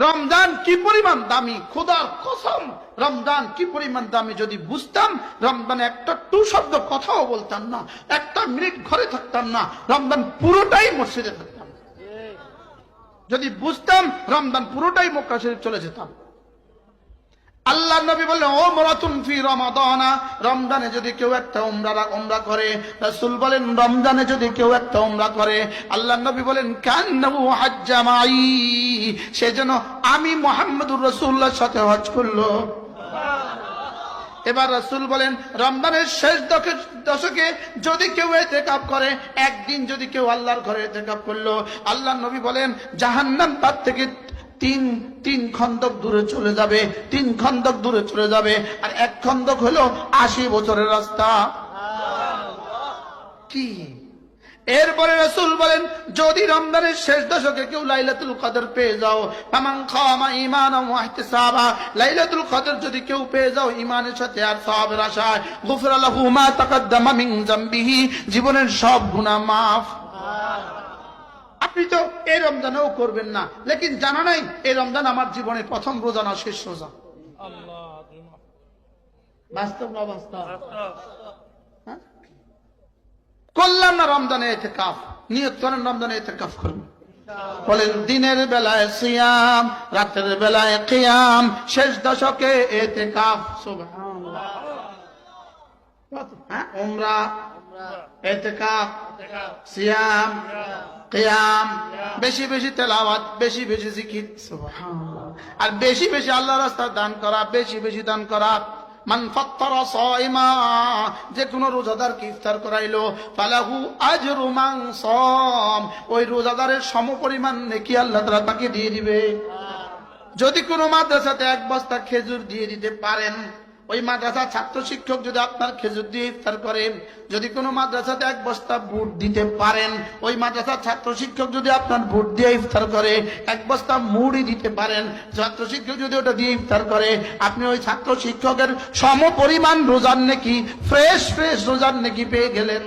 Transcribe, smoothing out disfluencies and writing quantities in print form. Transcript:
রমজান কি পরিমাণ দামি, খোদার কসম রমজান কি পরিমাণ দামি যদি বুঝতাম, রমজানে একটা টু শব্দ কথাও বলতাম না, একটা মিনিট ঘরে থাকতাম না, রমজান পুরোটাই মসজিদে থাকতাম। যদি বুঝতাম রমজান পুরোটাই মক্কা শরীফ চলে যেতাম। আল্লাহ নবী বললেন ও মুরাতুন ফি রমাদানা, রমজানে যদি কেউ একটা উমরা করে, রাসূল বলেন রমজানে যদি কেউ একটা উমরা করে, আল্লাহ নবী বলেন কান্নাহু হাজ্জা মাই, সে যেন আমি মুহাম্মদুর রাসূলুল্লাহর সাথে হজ করলো। এবার রাসূল বলেন রমজানের শেষ দশকে যদি কেউ ইতিকাফ করে, একদিন যদি কেউ আল্লাহর ঘরে ইতিকাফ করলো, আল্লাহ নবী বলেন জাহান্নাম তার থেকে তিন খন্দক দূরে চলে যাবে, 3 খন্দক দূরে চলে যাবে। আর 1 খন্দক হলো 80 বছরের রাস্তা। কি এরপরে রাসূল বলেন যদি রমজানের শেষ দশকে কেউ লাইলাতুল কদর পেয়ে যাও, ফামান খামা ঈমানান ওয়া ইহতিসাবা, লাইলাতুল কদর যদি কেউ পেয়ে যাও ঈমানের সাথে আর সওয়াবের আশায়, গুফিরা লাহু মা তাকাদ্দামা মিন যামবিহি, জীবনের সব গুনাহ মাফ। আপনি তো এই রমজানেও করবেন না, লেকিন জানা নাই এই রমজান আমার জীবনের প্রথম রোজা না শেষ রোজা। বাস্তব না বাস্তব? করলাম না রমজানে ইতিকাফ, নিয়ত করেন রমজানে ইতিকাফ করবেন। বলেন দিনের বেলায় সিয়াম, রাতের বেলায় কিয়াম, শেষ দশকে ইতিকাফ। সুবহানাল্লাহ। উমরা, ইতিকাফ, সিয়াম, কিয়াম, বেশি বেশি তেলাওয়াত, বেশি বেশি জিকির, সুবহানাল্লাহ। আর বেশি বেশি আল্লাহর রাস্তায় দান করা, বেশি বেশি দান করা। মান ফাত্তারা সাইমা, যে কোন রোজাদারকে ইফতার করাইলো, ফালাহু আজরু মান সাম, ওই রোজাদারের সমপরিমাণ নেকি আল্লাহ তাআলা তাকে দিয়ে দিবে। যদি কোনো মাদ্রাসাতে 1 বস্তা খেজুর দিয়ে দিতে পারেন, ওই মাদ্রাসার ছাত্র শিক্ষক যদি আপনার খেজুর দিয়ে ইফতার করেন, যদি কোনো মাদ্রাসাতে 1 বস্তা বুট দিতে পারেন, ওই মাদ্রাসার ছাত্র শিক্ষক যদি আপনার বুট দিয়ে ইফতার করে, 1 বস্তা মুড়ি দিতে পারেন, ছাত্র শিক্ষক যদি ওটা দিয়ে ইফতার করে, আপনি ওই ছাত্র শিক্ষকের সমপরিমাণ রোজার নেকি, ফ্রেশ রোজার নেকি পেয়ে গেলেন।